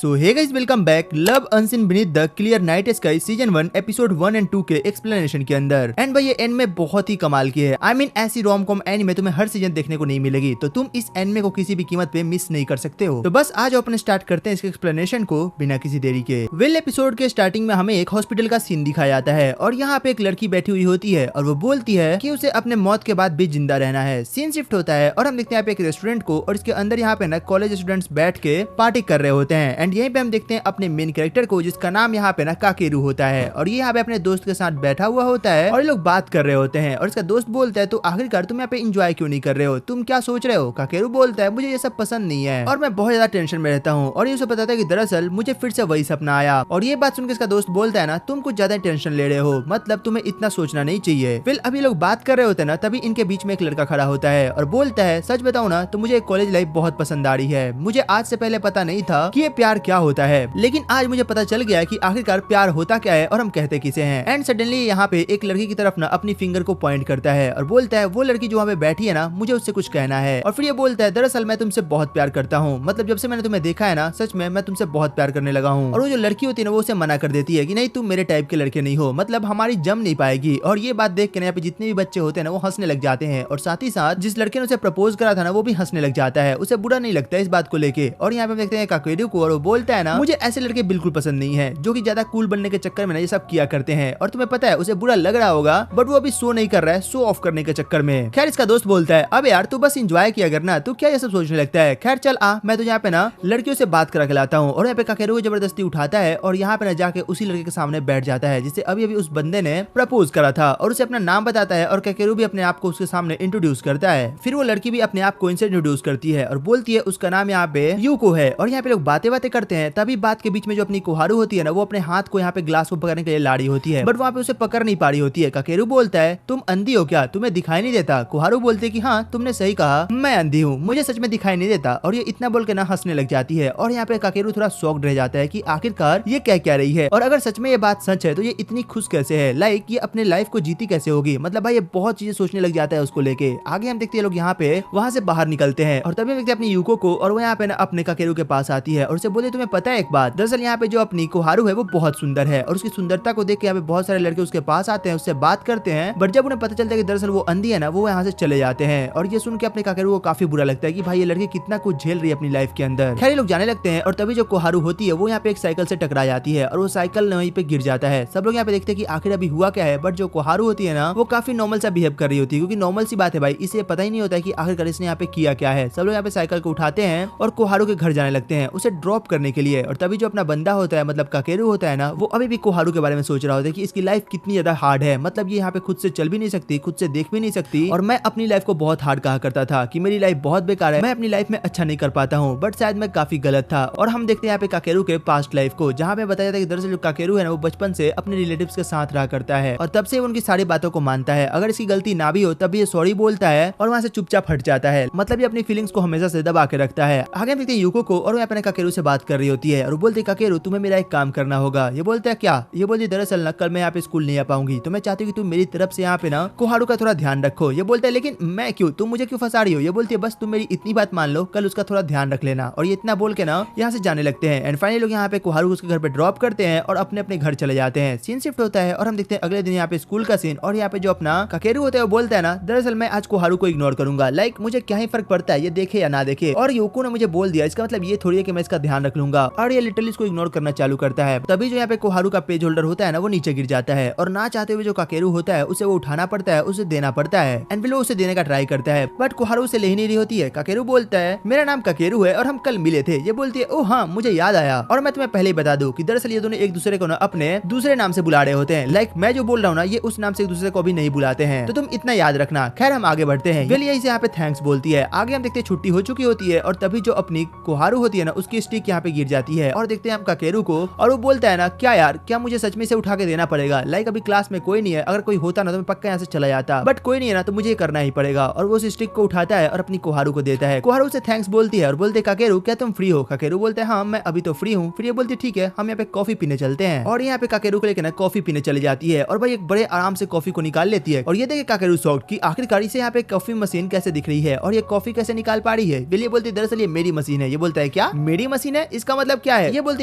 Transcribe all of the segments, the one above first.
So hey guys, welcome back love unseen beneath the clear night sky season 1 episode 1 and 2 के explanation के अंदर। And भाई ये and में बहुत ही कमाल की है। आई मीन ऐसी रोम कॉम एनिमे तुम्हें हर सीजन देखने को नहीं मिलेगी, तो तुम इस एनिमे को किसी भी कीमत पे मिस नहीं कर सकते हो। तो बस आज अपन स्टार्ट करते हैं इसके एक्सप्लेनेशन को बिना किसी देरी के। वेल एपिसोड के स्टार्टिंग में हमें एक हॉस्पिटल का सीन दिखाया जाता है और यहाँ पे एक लड़की बैठी हुई होती है और वो बोलती है कि उसे अपने मौत के बाद भी जिंदा रहना है। सीन शिफ्ट होता है और हम देखते हैं यहाँ पे एक रेस्टोरेंट को और इसके अंदर यहाँ पे ना कॉलेज स्टूडेंट्स बैठ के पार्टी कर रहे होते हैं। एंड यहीं पे हम देखते हैं अपने मेन कैरेक्टर को जिसका नाम यहाँ पे ना काकेरू होता है और ये यहाँ पे अपने दोस्त के साथ बैठा हुआ होता है और ये लोग बात कर रहे होते हैं। और इसका दोस्त बोलता है तो आखिरकार तुम यहाँ पे एंजॉय क्यों नहीं कर रहे हो, तुम क्या सोच रहे हो। काकेरू बोलता है मुझे ये सब पसंद नहीं है और मैं बहुत ज्यादा टेंशन में रहता हूँ। और ये उसे बताता है कि दरअसल मुझे फिर से वही सपना आया। और ये बात सुनकर इसका दोस्त बोलता है ना तुम कुछ ज्यादा टेंशन ले रहे हो, मतलब तुम्हें इतना सोचना नहीं चाहिए। फिर अभी लोग बात कर रहे होते हैं ना, तभी इनके बीच में एक लड़का खड़ा होता है और बोलता है सच बताओ ना तो मुझे कॉलेज लाइफ बहुत पसंद आ रही है। मुझे आज से पहले पता नहीं था कि ये प्यार क्या होता है, लेकिन आज मुझे पता चल गया कि आखिरकार प्यार होता क्या है और हम कहते किसे हैं। एंड सडनली यहाँ पे एक लड़की की तरफ ना अपनी फिंगर को पॉइंट करता है और बोलता है वो लड़की जो वहाँ पे बैठी है ना मुझे उससे कुछ कहना है। और फिर ये बोलता है दरअसल मैं तुमसे बहुत प्यार करता हूँ, मतलब जब से मैंने तुम्हें देखा है ना सच में मैं तुमसे बहुत प्यार करने लगा हूँ। और वो जो लड़की होती है ना वो उसे मना कर देती है कि नहीं तुम मेरे टाइप के लड़के नहीं हो, मतलब हमारी जम नहीं पाएगी। और ये बात देख के यहाँ पे जितने भी बच्चे होते हैं ना वो हंसने लग जाते हैं और साथ ही साथ जिस लड़के ने उसे प्रपोज करा था ना वो भी हंसने लग जाता है, उसे बुरा नहीं लगता है इस बात को लेके। और यहाँ पे देखते हैं काकेरू को और वो बोलता है ना मुझे ऐसे लड़के बिल्कुल पसंद नहीं है जो कि ज्यादा कूल बनने के चक्कर में ना ये सब किया करते हैं। और तुम्हें पता है उसे बुरा लग रहा होगा बट वो अभी शो नहीं कर रहा है, शो ऑफ करने के चक्कर में। खैर इसका दोस्त बोलता है अब यार तू बस एंजॉय किया करना, तू क्या ये सब सोचने लगता है। खैर चल आ मैं तो यहाँ पे ना लड़कियों से बात करा के लाता हूँ। और यहाँ पे काकेरू को जबरदस्ती उठाता है और यहाँ पे ना जाके उसी लड़के के सामने बैठ जाता है जिसे अभी अभी उस बंदे ने प्रपोज करा था और उसे अपना नाम बताता है। और काकेरू भी अपने आप को उसके सामने इंट्रोड्यूस करता है। फिर वो लड़की भी अपने आप को इनसे इंट्रोड्यूस करती है और बोलती है उसका नाम यहाँ पे यूको है। और यहाँ पे लोग बातें करते हैं, तभी बात के बीच में जो अपनी कोहारू होती है ना वो अपने हाथ को यहाँ पे ग्लास को पकड़ने के लिए ला रही होती है बट वहाँ पे उसे पकड़ नहीं पा रही होती है। काकेरू बोलता है तुम अंधी हो क्या, तुम्हें दिखाई नहीं देता। कोहारू बोलती है कि हाँ तुमने सही कहा, मैं अंधी हूँ, मुझे सच में दिखाई नहीं देता। और ये इतना बोल के ना हंसने लग जाती है। और यहाँ पे काकेरू थोड़ा शॉक्ड रह जाता है कि आखिरकार ये क्या रही है और अगर सच में ये बात सच है तो ये इतनी खुश कैसे है, लाइक ये अपने लाइफ को जीती कैसे होगी। मतलब भाई ये बहुत चीजें सोचने लग जाता है उसको लेके। आगे हम देखते हैं लोग यहाँ पे वहाँ से बाहर निकलते हैं और तभी हम देखते हैं अपनी यूको को और वो यहाँ पे ना अपने काकेरू के पास आती है और उसे बोले तुम्हें पता है एक बात, दरअसल यहाँ पे जो अपनी कोहारू है वो बहुत सुंदर है और उसकी सुंदरता को देख के यहाँ पे बहुत सारे लड़के उसके पास आते हैं, उससे बात करते हैं। बट जब उन्हें पता चलता है कि दरअसल वो अंधी है ना वो यहाँ से चले जाते हैं। और ये सुन के अपने काकेरू को काफी बुरा लगता है कि भाई ये लड़की कितना कुछ झेल रही है अपनी लाइफ के अंदर। खैर लोग जाने लगते हैं और तभी जो कोहारू होती है वो यहाँ पे एक साइकिल से टकरा जाती है और वो साइकिल वहीं पे गिर जाता है। सब लोग यहाँ पे देखते हैं कि आखिर अभी हुआ क्या है। बट जो कोहारू होती है ना वो काफी नॉर्मल सा बिहेव कर रही होती है, क्योंकि नॉर्मल सी बात है भाई, इसे पता ही नहीं होता है कि आखिरकार इसने यहाँ पे किया क्या है। सब लोग यहाँ पे साइकिल को उठाते हैं और कोहारू के घर जाने लगते हैं उसे ड्रॉप करने के लिए। और तभी जो अपना बंदा होता है मतलब काकेरू होता है ना वो अभी भी कोहारू के बारे में सोच रहा होता है कि इसकी लाइफ कितनी ज्यादा हार्ड है, मतलब ये यहाँ पे खुद से चल भी नहीं सकती, खुद से देख भी नहीं सकती। और मैं अपनी लाइफ को बहुत हार्ड कहा करता था कि मेरी लाइफ बहुत बेकार है, मैं अपनी लाइफ में अच्छा नहीं कर पाता हूँ, बट शायद मैं काफी गलत था। और हम देखते हैं यहाँ पे काकेरू के पास्ट लाइफ को, जहाँ पे बताया जाता है कि दरअसल जो काकेरू है ना वो बचपन से अपने रिलेटिव्स के साथ रहा करता है और तब से उनकी सारी बातों को मानता है। अगर इसकी गलती ना भी हो तब ये सॉरी बोलता है और वहाँ से चुपचाप हट जाता है, मतलब ये अपनी फीलिंग्स को हमेशा से दबा के रखता है। आगे देखते हैं यूको को और वो अपने काकेरू से बात कर रही होती है और वो बोलती है काकेरू तुम्हें मेरा एक काम करना होगा। ये बोलता है क्या, ये बोलती दरअसल ना कल मैं यहाँ पे स्कूल नहीं आ पाऊंगी, तो मैं चाहती हूँ कि तुम मेरी तरफ से यहाँ पे ना कोहारू का थोड़ा ध्यान रखो। ये बोलता है लेकिन मैं क्यों, तुम मुझे क्यों फंसा रही हो। ये बोलती है बस तुम मेरी इतनी बात मान लो, कल उसका थोड़ा ध्यान रख लेना। और ये इतना बोल के ना यहाँ से जाने लगते हैं। एंड फाइनली लोग यहाँ पे कोहारू उसके घर पे ड्रॉप करते हैं और अपने अपने घर चले जाते हैं। सीन शिफ्ट होता है और हम देखते हैं अगले दिन यहाँ पे स्कूल का सीन। और यहाँ पे जो अपना काकेरू होता है वो बोलता है ना दरअसल मैं आज कोहारू को इग्नोर करूंगा, लाइक मुझे क्या ही फर्क पड़ता है ये देखे या ना देखे। और यूको ने मुझे बोल दिया, इसका मतलब ये थोड़ी है कि मैं इसका ध्यान रख लूंगा। और ये लिटरली इसको इग्नोर करना चालू करता है। तभी जो यहाँ पे कोहारू का पेज होल्डर होता है ना वो नीचे गिर जाता है और ना चाहते हुए जो काकेरू होता है उसे वो उठाना पड़ता है, उसे देना पड़ता है। एंड फिर वो उसे देने का ट्राई करता है बट कोहारू उसे ले ही नहीं रही होती है। काकेरू बोलता है मेरा नाम काकेरू है और हम कल मिले थे। ये बोलती है ओ हाँ मुझे याद आया। और मैं तुम्हें पहले ही बता दूं कि दरअसल ये दोनों एक दूसरे को ना अपने दूसरे नाम से बुला रहे होते हैं, लाइक मैं जो बोल रहा हूँ ना ये उस नाम से एक दूसरे को भी नहीं बुलाते हैं, तो तुम इतना याद रखना। खैर हम आगे बढ़ते हैं। वेल यही से यहाँ पे थैंक्स बोलती है। आगे हम देखते हैं छुट्टी हो चुकी होती है और तभी जो अपनी कोहारू होती है ना उसकी स्टिक यहाँ पे गिर जाती है और देखते हैं हम काकेरू को और वो बोलता है ना क्या यार क्या मुझे सच में से उठा के देना पड़ेगा, लाइक अभी क्लास में कोई नहीं है, अगर कोई होता ना तो मैं पक्का यहाँ से चला जाता, बट कोई नहीं है ना तो मुझे करना ही पड़ेगा। और वो उस स्टिक को उठाता है और अपनी कोहारू को देता है। कोहारू से थैंक्स बोलती है और बोलते है काकेरू क्या तुम फ्री हो। काकेरू बोलते हैं हाँ मैं अभी तो फ्री हूँ। फिर ये बोलती है ठीक है हम यहाँ पे कॉफी पीने चलते हैं। और यहाँ पे काकेरू को लेकर ना कॉफी पीने चली जाती है और भाई एक बड़े आराम से कॉफी को निकाल लेती है। और ये देखे काकेरू शॉक्ड कि आखिरकार इसे यहाँ पे कॉफी मशीन कैसे दिख रही है और ये कॉफी कैसे निकाल पा रही है। ये बोलती है दरअसल ये मेरी मशीन है। ये बोलता है क्या मेरी मशीन है, इसका मतलब क्या है? ये बोलती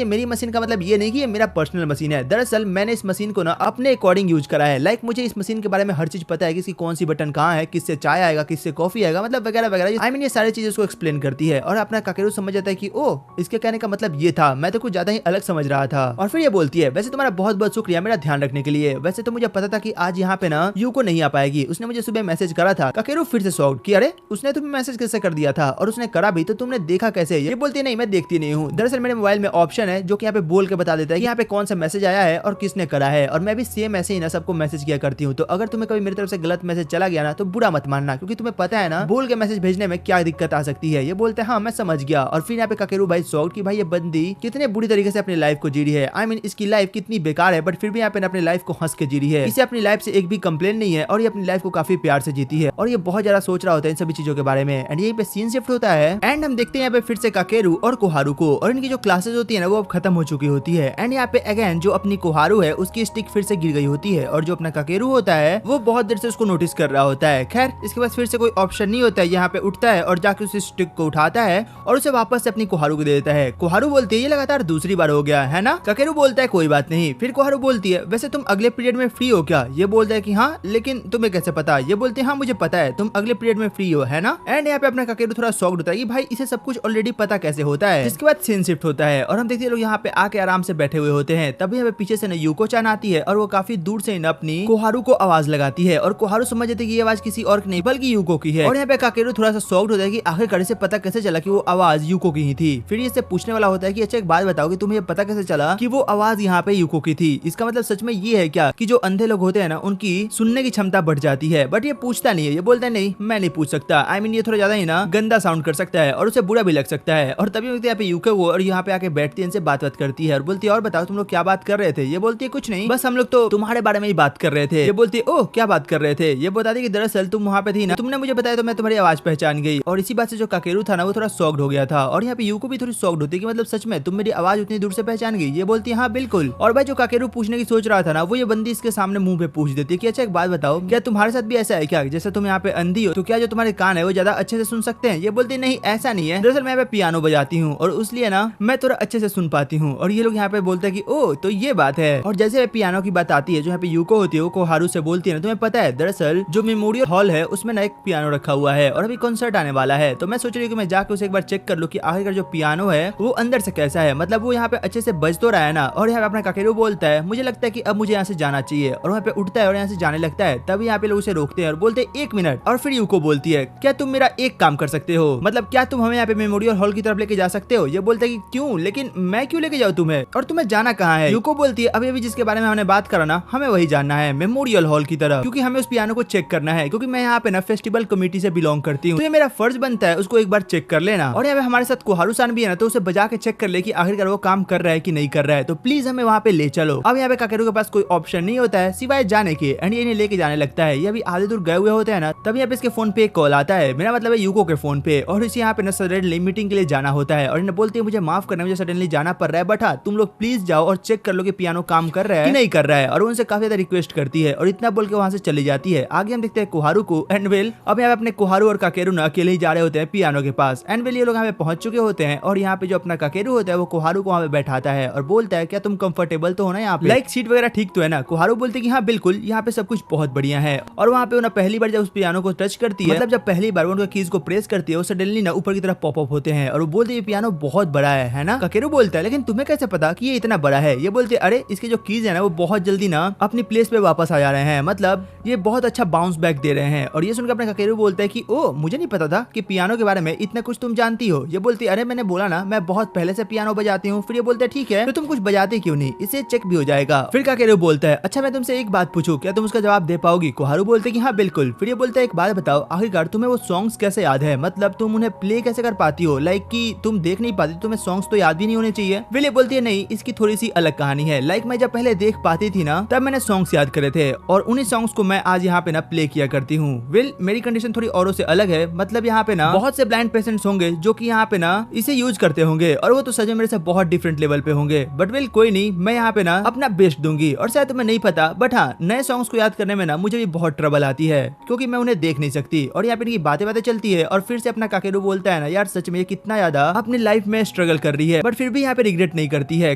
है मेरी मशीन का मतलब ये नहीं कि ये मेरा पर्सनल मशीन है। दरअसल मैंने इस मशीन को ना अपने अकॉर्डिंग यूज करा है। लाइक मुझे इस मशीन के बारे में हर चीज पता है कि इसकी कौन सी बटन कहाँ है, किससे चाय आएगा, किससे कॉफी आएगा, मतलब वगैरह वगैरह। आई मीन ये सारी चीजें उसको एक्सप्लेन करती है और अपना काकेरू समझ जाता है कि ओ इसके कहने का मतलब ये था, मैं तो कुछ ज्यादा ही अलग समझ रहा था। और फिर ये बोलती है वैसे तुम्हारा बहुत बहुत शुक्रिया मेरा ध्यान रखने के लिए। वैसे तो मुझे पता था कि आज यहाँ पे ना यूको नहीं आ पाएगी, उसने मुझे सुबह मैसेज करा था। काकेरू फिर से शॉक्ड कि अरे उसने तुम्हें मैसेज कैसे कर दिया था और उसने करा भी तो तुमने देखा कैसे? ये बोलती है नहीं मैं देखती नहीं हूँ। दरअसल मेरे मोबाइल में ऑप्शन है जो कि यहाँ पे बोल के बता देता है कि यहाँ पे कौन सा मैसेज आया है और किसने करा है। और मैं भी सेम ऐसे ही ना सबको मैसेज किया करती हूँ। तो अगर तुम्हें कभी मेरी तरफ से गलत मैसेज चला गया ना तो बुरा मत मानना, क्योंकि तुम्हें पता है ना बोल के मैसेज भेजने में क्या दिक्कत आ सकती है। ये बोलते हैं हाँ मैं समझ गया। और फिर यहाँ पे काकेरू भाई शॉक्ड कि भाई ये बंदी कितने बुरी तरीके से अपनी लाइफ को जी रही है। आई मीन इसकी लाइफ कितनी बेकार है, बट फिर भी यहाँ पे अपनी लाइफ को हंस के जी रही है। इसे अपनी लाइफ से एक भी कंप्लेन नहीं है और ये अपनी लाइफ को काफी प्यार से जीती है और ये बहुत ज्यादा सोच रहा होता है इन सभी चीजों के बारे में। एंड यहीं पे सीन शिफ्ट होता है एंड हम देखते हैं यहाँ पे फिर से काकेरू और कोहारू को, और इनकी जो क्लासेस होती है ना वो अब खत्म हो चुकी होती है। एंड यहाँ पे अगेन जो अपनी कोहारू है उसकी स्टिक फिर से गिर गई होती है और जो अपना काकेरू होता है वो बहुत देर से उसको नोटिस कर रहा होता है। खैर इसके पास फिर से कोई ऑप्शन नहीं होता है, यहाँ पे उठता है और जाके उस स्टिक को उठाता है और उसे वापस से अपनी कोहारू को दे देता है। कोहारू बोलती है ये लगातार दूसरी बार हो गया है ना? काकेरू बोलता है कोई बात नहीं। फिर कोहारू बोलती है वैसे तुम अगले पीरियड में फ्री हो क्या? ये बोलता है कि हाँ, लेकिन तुम्हें कैसे पता? ये बोलते हैं हाँ मुझे पता है तुम अगले पीरियड में फ्री हो है ना? एंड यहाँ पे अपना काकेरू थोड़ा शॉक्ड होता है कि भाई इसे सब कुछ ऑलरेडी पता कैसे होता है। जिसके बाद सीन शिफ्ट होता है और हम देखते हैं लोग यहाँ पे आके आराम से बैठे हुए होते हैं। तभी हमें पीछे से ना यूको चान आती है और वो काफी दूर से अपनी कोहारू को आवाज लगाती है और कोहारू समझ जाती है कि ये आवाज किसी और की नहीं बल्कि यूको की है। और यहाँ पे काकेरू थोड़ा सा शॉक्ड होता है कि आखिरकार से पता कैसे चला कि वो आवाज यूको की ही थी। फिर ये पूछने वाला होता है कि अच्छा एक बात बताओ कि तुम्हें पता कैसे चला कि वो आवाज यहाँ पे यूको की थी? इसका मतलब सच में ये है क्या कि जो अंधे लोग होते हैं ना उनकी सुनने की क्षमता बढ़ जाती है? बट ये पूछता नहीं है, ये बोलता है नहीं मैं नहीं पूछ सकता। आई मीन ये थोड़ा ज्यादा ही ना गंदा साउंड कर सकता है और उसे बुरा भी लग सकता है। और तभी यहाँ पे यूको वो और यहाँ पे आके बैठती है, इनसे बात करती है और बोलती है और बताओ तुम लोग क्या बात कर रहे थे? ये बोलती है कुछ नहीं, बस हम लोग तो तुम्हारे बारे में ही बात कर रहे थे। ये बोलती है ओह क्या बात कर रहे थे? ये बताती कि दरअसल तुम वहाँ पे थी ना, तुमने मुझे बताया तो मैं तुम्हारी आवाज पहचान गई। और इसी बात से जो काकेरू था ना वो थोड़ा शॉक्ड हो गया था और यहाँ पे यूको भी थोड़ी शॉक्ड होती है कि मतलब सच में तुम मेरी आवाज उतनी दूर से पहचान गई? ये बोलती है हाँ बिल्कुल। और भाई जो काकेरू पूछने की सोच रहा था ना वो ये बंदी इसके सामने मुंह पे पूछ देती है कि अच्छा एक बात बताओ क्या तुम्हारे साथ भी ऐसा है क्या? जैसे तुम यहाँ पे अंधी हो तो क्या जो तुम्हारे कान है वो ज्यादा अच्छे से सुन सकते हैं? ये बोलती नहीं ऐसा नहीं है, दरअसल मैं यहाँ पे पियानो बजाती हूँ और इसलिए ना मैं थोड़ा अच्छे से सुन पाती हूँ। और ये लोग यहाँ पे बोलते हैं कि ओ तो ये बात है। और जैसे पियानो की बात आती है जो यहाँ पे यूको होती है वो कोहारू से बोलती है ना तुम्हें पता है दरअसल जो मेमोरियल हॉल है उसमें ना एक पियानो रखा हुआ है और अभी कॉन्सर्ट आने वाला है, तो मैं सोच रही हूँ कि मैं जाकर उसे एक बार चेक कर लूँ कि आखिरकार जो पियानो है वो अंदर से कैसा है, मतलब वो यहाँ पे अच्छे से बज तो रहा है ना। और यहाँ पे अपना काकेरू बोलता है मुझे लगता है कि अब मुझे यहाँ से जाना चाहिए और वहाँ पे उठता है और यहाँ से जाने लगता है। तभी यहाँ पे लोग उसे रोकते हैं और बोलते हैं एक मिनट। और फिर यूको बोलती है क्या तुम मेरा एक काम कर सकते हो, मतलब क्या तुम हमें यहाँ पे मेमोरियल हॉल की तरफ लेके जा सकते हो? ये बोलता है कि क्यों, लेकिन मैं क्यों लेके जाऊँ तुम्हें और तुम्हें जाना कहाँ है? यूको बोलती है अभी अभी जिसके बारे में हमने बात करा ना हमें वही जानना है, मेमोरियल हॉल की तरफ, क्योंकि हमें उस पियानो को चेक करना है, क्योंकि मैं यहाँ पे ना फेस्टिवल कमेटी से बिलोंग करती हूँ तो ये मेरा फर्ज बनता है उसको एक बार चेक कर लेना। और यहाँ पे हमारे साथ कोहारू सान भी है ना तो उसे बजा के चेक कर ले कि आखिरकार वो काम कर रहा है कि नहीं कर रहा है, तो प्लीज हमें वहाँ पे ले चलो। अब यहाँ पे काकेरू के पास कोई ऑप्शन नहीं होता है सिवाय जाने के एंड ये इन्हें लेके जाने लगता है। ये अभी आधे दूर गए हुए होते हैं ना तभी यहाँ पे इसके फोन पे एक कॉल आता है, मेरा मतलब है यूको के फोन पे, और इसे यहाँ पे ना सडनली मीटिंग के लिए जाना होता है और इन्हें बोलती है मुझे माफ करना मुझे सडनली जाना पड़ रहा है, बट हाँ तुम लोग प्लीज जाओ और चेक कर लो कि पियानो काम कर रहा है कि नहीं कर रहा है। और उनसे काफी ज्यादा रिक्वेस्ट करती है और इतना बोल के वहां से चली जाती है। आगे हम देखते हैं कोहारू को एंड वेल अब यहाँ पे अपने कोहारू और काकेरू ना अकेले ही जा रहे होते हैं पियानो के पास। एंड वेल ये लोग यहाँ पे पहुंच चुके होते हैं और यहाँ पे जो अपना काकेरू होता है वो कोहारू को वहाँ पे बैठाता है और बोलता है क्या तुम कंफर्टेबल तो हो ना यहाँ पे, लाइक सीट वगैरह ठीक तो है ना? कोहारू बोलते कि हाँ बिल्कुल यहाँ पे सब कुछ बहुत बढ़िया है। और वहाँ पे उन्हें पहली बार जब उस पियानो को टच करती है, मतलब जब पहली बार उनका कीज को प्रेस करती है वो सडनली ना ऊपर की तरफ पॉप अप होते हैं और वो बोलते हैं पियानो बहुत बड़ा है ना? काकेरू बोलता है लेकिन तुम्हें कैसे पता कि ये इतना बड़ा है? ये बोलते अरे इसके जो कीज है ना वो बहुत जल्दी ना अपनी प्लेस पे वापस आ जा रहे हैं, मतलब ये बहुत अच्छा बाउंस बैक दे रहे हैं। और ये सुनकर अपने काकेरू बोलता है कि ओ मुझे नहीं पता था कि पियानो के बारे में इतना कुछ तुम जानती हो। ये बोलती अरे मैंने बोला ना मैं बहुत पहले से पियानो बजाती हूँ। फिर ये बोलते ठीक है तो तुम कुछ बजाते क्यों नहीं, इससे चेक भी हो जाएगा। फिर काकेरू बोलता है अच्छा मैं तुमसे एक बात पूछूं, क्या तुम उसका जवाब दे पाओगी? कोहारू बोलते कि हाँ बिल्कुल। फिर ये बोलता है एक बात बताओ आखिरकार तुम्हें वो सॉन्ग्स कैसे याद है, मतलब तुम उन्हें प्ले कैसे कर पाती हो, लाइक कि तुम देख नहीं पाती, तुम्हें सॉन्ग्स तो याद भी नहीं होने चाहिए। फिर ये बोलती है नहीं इसकी थोड़ी सी अलग कहानी है, लाइक मैं जब पहले देख पाती थी ना तब मैंने सॉन्ग्स याद करे थे और उन्हीं सॉन्ग्स को मैं मैं आज यहाँ पे ना प्ले किया करती हूँ। वेल मेरी कंडीशन थोड़ी औरों से अलग है, मतलब यहाँ पे ना बहुत से ब्लाइंड पेशेंट्स होंगे जो कि यहाँ पे ना इसे यूज करते होंगे और वो तो सच में मेरे से बहुत डिफरेंट लेवल पे होंगे। बट वेल कोई नहीं, मैं यहाँ पे ना अपना बेस्ट दूंगी। और शायद तुम्हें नहीं पता बट हाँ, नए सॉन्ग्स को याद करने में ना मुझे भी बहुत ट्रबल आती है क्योंकि मैं उन्हें देख नहीं सकती और यहाँ पे इनकी बातें चलती है और फिर से अपना काकेरू बोलता है ना, यार सच में ये कितना ज्यादा अपनी लाइफ में स्ट्रगल कर रही है बट फिर भी यहाँ पे रिग्रेट नहीं करती है।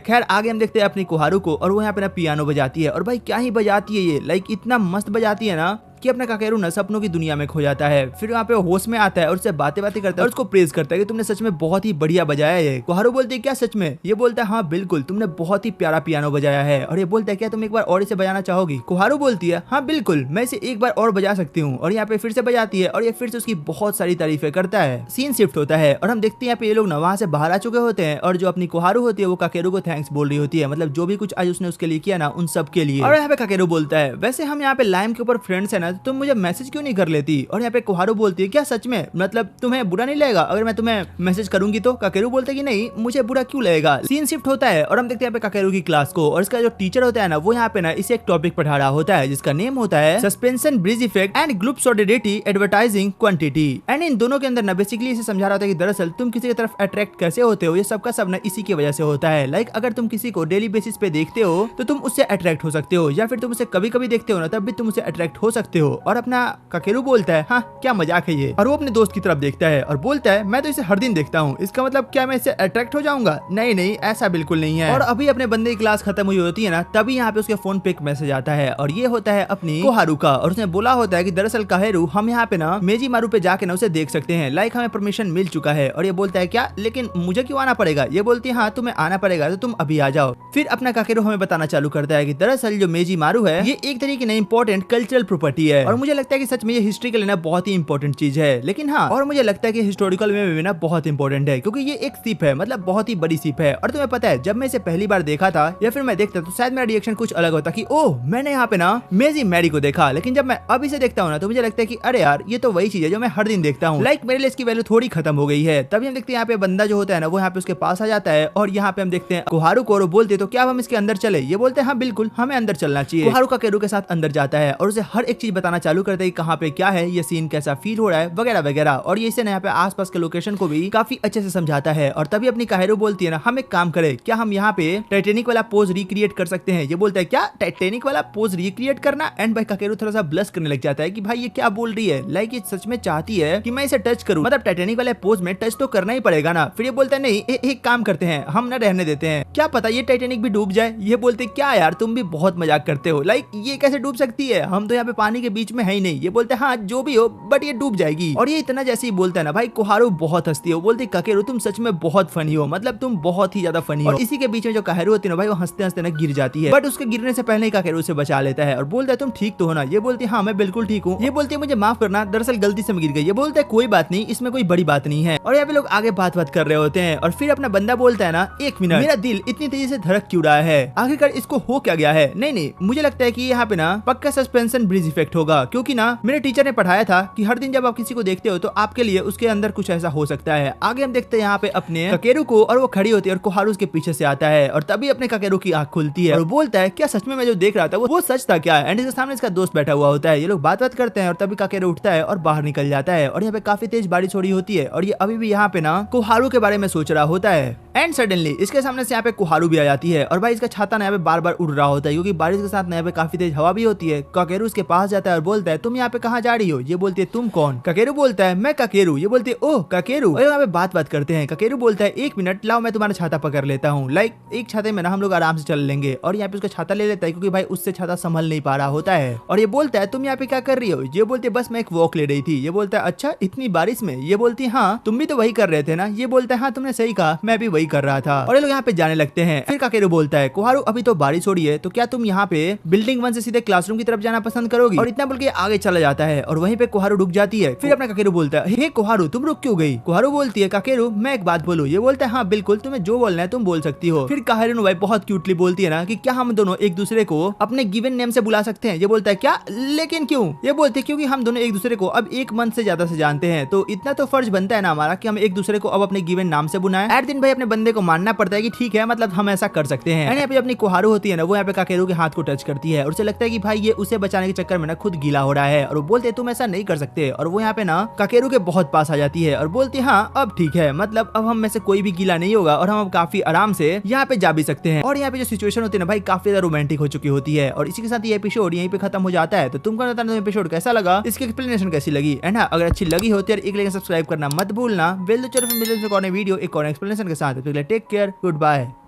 खैर आगे हम देखते हैं अपनी कोहारू को और वो यहाँ पे ना पियानो बजाती है और भाई क्या ही बजाती है ये, लाइक इतना मस्त बजाती है ना कि अपना काकेरू ना सपनों की दुनिया में खो जाता है। फिर वहाँ पे होश में आता है और उससे बातें करता है और उसको प्रेज करता है कि तुमने सच में बहुत ही बढ़िया बजाया है। कोहारू बोलती है क्या सच में? ये बोलता है हाँ बिल्कुल, तुमने बहुत ही प्यारा पियानो बजाया है। और ये बोलता है क्या तुम एक बार और इसे बजाना चाहोगी? कोहारू बोलती है हाँ बिल्कुल, मैं इसे एक बार और बजा सकती हूँ। और यहाँ पे फिर से बजाती है और ये फिर से उसकी बहुत सारी तारीफें करता है। सीन शिफ्ट होता है और हम देखते हैं यहाँ पे ये लोग ना वहाँ से बाहर आ चुके होते हैं और जो अपनी कोहारू होती है वो काकेरू को थैंक्स बोल रही होती है, मतलब जो भी कुछ आज उसने उसके लिए किया ना उन सब के लिए। और यहाँ पे काकेरू बोलता है वैसे हम यहाँ पे लाइम के ऊपर फ्रेंड्स है ना, तुम मुझे मैसेज क्यों नहीं कर लेती? और यहाँ पे कोहारू बोलती है क्या सच में, मतलब तुम्हें बुरा नहीं लगेगा अगर मैं तुम्हें मैसेज करूंगी तो? काकेरू बोलते कि नहीं मुझे बुरा क्यों लगेगा। सीन शिफ्ट होता है और हम देखते हैं यहाँ पे काकेरू की क्लास को और इसका जो टीचर होता है ना वो यहाँ पे ना इसे एक टॉपिक पढ़ा रहा होता है जिसका नेम होता है suspension bridge effect and group solidity advertising quantity. And in दोनों के अंदर ना बेसिकली इसे समझा रहा होता है कि दरअसल तुम किसी की तरफ अट्रैक्ट कैसे होते हो, ये सबका सब ना इसी की वजह से होता है। लाइक अगर तुम किसी को डेली बेसिस पे देखते हो तो तुम उससे अट्रैक्ट हो सकते हो, या फिर तुम उसे कभी कभी देखते हो ना तब भी तुम उसे अट्रैक्ट हो सकते हो। और अपना काकेरू बोलता है हाँ क्या मजाक है ये, और वो अपने दोस्त की तरफ देखता है और बोलता है मैं तो इसे हर दिन देखता हूँ, इसका मतलब क्या मैं इससे अट्रैक्ट हो जाऊंगा? नहीं नहीं ऐसा बिल्कुल नहीं है। और अभी अपने बंदे की क्लास खत्म हुई होती है ना तभी यहाँ पे उसके फोन पे एक मैसेज आता है और ये होता है अपनी कोहारू का। और उसने बोला होता है कि दरअसल काहेरू हम यहाँ पे ना मेजी मारू पे जाके ना उसे देख सकते हैं, लाइक हमें परमिशन मिल चुका है। और ये बोलता है क्या, लेकिन मुझे क्यों आना पड़ेगा? ये बोलती है हाँ तुम्हें आना पड़ेगा, तो तुम अभी आ जाओ। फिर अपना काकेरू हमें बताना चालू करता है कि दरअसल जो मेजी मारू है ये एक तरीके की इंपॉर्टेंट कल्चरल प्रॉपर्टी है और मुझे लगता है कि सच में ये हिस्ट्री के लिए ना बहुत ही इंपॉर्टेंट चीज है। लेकिन हाँ, और मुझे लगता है कि हिस्टोरिकल में भी ना बहुत इंपॉर्टेंट है क्योंकि ये एक शिप है, मतलब बहुत ही बड़ी शिप है। और तुम्हें पता है जब मैं इसे पहली बार देखा था या फिर मैं देखता तो शायद मेरा रिएक्शन कुछ अलग होता कि ओह मैंने यहाँ पे ना मेजी मैरी को देखा, लेकिन जब मैं अब इसे देखता हूँ ना तो मुझे लगता है कि अरे यार ये तो वही चीज है जो मैं हर दिन देखता हूँ। लाइक मेरे लिए इसकी वैल्यू थोड़ी खत्म हो गई है। तभी हम देखते हैं यहाँ पे बंदा जो होता है ना वो यहाँ पे उसके पास आ जाता है और यहाँ पे हम देखते हैं कोहारू को बोलते तो क्या हम इसके अंदर चले? ये बोलते हैं हाँ बिल्कुल हमें अंदर चलना चाहिए। कोहारू काकेरू के साथ अंदर जाता है और उसे हर एक चीज बताना चालू करता है कि कहाँ पे क्या है, ये सीन कैसा फील हो रहा है वगैरह वगैरह। और ये इसे यहाँ पे आसपास के लोकेशन को भी काफी अच्छे से समझाता है। और तभी अपनी काहेरू बोलती है ना हम एक काम करें, क्या हम यहाँ पे टाइटेनिक वाला पोज रिक्रिएट कर सकते हैं? ये बोलता है क्या टाइटेनिक वाला पोज रिक्रिएट करना? एंड भाई काकेरू थोड़ा सा ब्लश करने लग जाता है कि भाई ये क्या बोल रही है, लाइक ये सच में चाहती है कि मैं इसे टच करूं, मतलब टाइटेनिक वाले पोज में टच तो करना ही पड़ेगा ना। फिर ये बोलता है नहीं एक काम करते हैं हम ना रहने देते हैं, क्या पता ये टाइटेनिक भी डूब जाए। ये बोलते क्या यार तुम भी बहुत मजाक करते हो, लाइक ये कैसे डूब सकती है, हम तो यहाँ पे पानी के बीच में है ही नहीं। ये बोलते हाँ जो भी हो बट ये डूब जाएगी। और ये इतना जैसे ही बोलता है ना भाई कोहारू बहुत हंसती है, बोलती काकेरू तुम सच में बहुत फनी हो, मतलब तुम बहुत ही ज्यादा फनी हो। और इसी के बीच में जो काहेरू होती है ना भाई वो हंसते हंसते ना गिर जाती है, बट उसके गिरने से पहले ही काकेरू उसे बचा लेता है और बोलता है तुम ठीक तो हो ना? ये बोलती है हाँ मैं बिल्कुल ठीक हूँ। ये बोलती है मुझे माफ करना, दरअसल गलती से मैं गिर गई। ये बोलता है कोई बात नहीं, इसमें कोई बड़ी बात नहीं है। और यहाँ पे लोग आगे बात कर रहे होते हैं और फिर अपना बंदा बोलता है ना एक मिनट मेरा दिल इतनी तेजी से धड़क क्यों रहा है, आखिरकार इसको हो क्या गया है? नहीं मुझे लगता है कि यहाँ पे ना पक्का सस्पेंशन ब्रिज इफेक्ट होगा, क्योंकि ना मेरे टीचर ने पढ़ाया था कि हर दिन जब आप किसी को देखते हो तो आपके लिए उसके अंदर कुछ ऐसा हो सकता है। आगे हम देखते हैं यहाँ पे अपने काकेरू को और वो खड़ी होती है और कोहारू उसके पीछे से आता है और तभी अपने काकेरू की आंख खुलती है और बोलता है क्या सच में मैं जो देख रहा था वो सच था क्या? एंड इसके सामने इसका दोस्त बैठा हुआ होता है। ये लोग बात करते हैं और तभी काकेरू उठता है और बाहर निकल जाता है और यहाँ पे काफी तेज बारिश हो रही होती है और ये अभी भी यहाँ पे ना कोहारू के बारे में सोच रहा होता है। एंड सडनली इसके सामने से यहाँ पे कोहारू भी आ जाती है और भाई इसका छाता ना यहाँ पे बार बार उड़ रहा होता है क्योंकि बारिश के साथ यहाँ पे काफी तेज हवा भी होती है। काकेरू उसके पास जाता है और बोलता है तुम यहाँ पे कहाँ जा रही हो? ये बोलती है तुम कौन? काकेरू बोलता है मैं काकेरू। ये बोलती है ओह काकेरू। और यहाँ पे बात करते हैं। काकेरू बोलता है एक मिनट लाओ मैं तुम्हारा छाता पकड़ लेता हूँ, लाइक एक छाते में ना हम लोग आराम से चल लेंगे। और यहाँ पे उसका छाता ले लेता है क्योंकि भाई उससे छाता संभल नहीं पा रहा होता है। और ये बोलता है तुम यहाँ पे क्या कर रही हो? ये बोलते बस मैं एक वॉक ले रही थी। ये बोलता है अच्छा इतनी बारिश में? ये बोलती हाँ तुम भी तो वही कर रहे थे ना? ये बोलता है हाँ तुमने सही कहा मैं भी वही कर रहा था। और ये लोग यहाँ पे जाने लगते हैं। फिर काकेरू बोलता है कोहारू अभी तो बारिश हो रही है तो क्या तुम यहाँ पे बिल्डिंग 1 से सीधे क्लासरूम की तरफ जाना पसंद करोगी? और इतना बोल के आगे चला जाता है और वहीं पे कोहारू रुक जाती है। फिर अपना काकेरू बोलता है हे कोहारू तुम रुक क्यों गई? कोहारू बोलती है काकेरू मैं एक बात बोलूं? ये बोलता है हाँ बिल्कुल तुम्हें जो बोलना है तुम बोल सकती हो। फिर काहेरू भाई बहुत क्यूटली बोलती है ना कि क्या हम दोनों एक दूसरे को अपने गिवन नेम से बुला सकते हैं? ये बोलता है क्या लेकिन क्यों? ये बोलते हैं क्योंकि हम दोनों एक दूसरे को अब 1 मंथ से ज्यादा से जानते हैं तो इतना तो फर्ज बनता है ना हमारा कि हम एक दूसरे को अब अपने गिवन नाम से बुलाएं। एट दिन भाई अपने बंदे को मानना पड़ता है कि ठीक है मतलब हम ऐसा कर सकते हैं। यहाँ पे अपनी कोहारू होती है ना, वो यहाँ पे काकेरू के हाथ को टच करती है और उसे लगता है कि भाई ये उसे बचाने के चक्कर में ना खुद गीला हो रहा है और वो बोलते तुम ऐसा नहीं कर सकते। और वो यहाँ पे ना काकेरू के बहुत पास आ जाती है और बोलती हाँ अब ठीक है, मतलब अब हम में से कोई भी गीला नहीं होगा और हम अब काफी आराम से यहाँ पे जा भी सकते हैं। और यहाँ पे जो सिचुएशन होती है ना भाई काफी ज्यादा रोमांटिक हो चुकी होती है। और इसी के साथ ये एपिसोड यहीं पे खत्म हो जाता है। तो तुमको बताना एपिसोड कैसा लगा, इसकी एक्सप्लेनेशन कैसी लगी, एंड अगर अच्छी लगी होती है एक लाइक सब्सक्राइब करना मत भूलना। वेल तो चलो फिर मिलते हैं वीडियो एक और एक्सप्लेनेशन के साथ। Take care, good bye.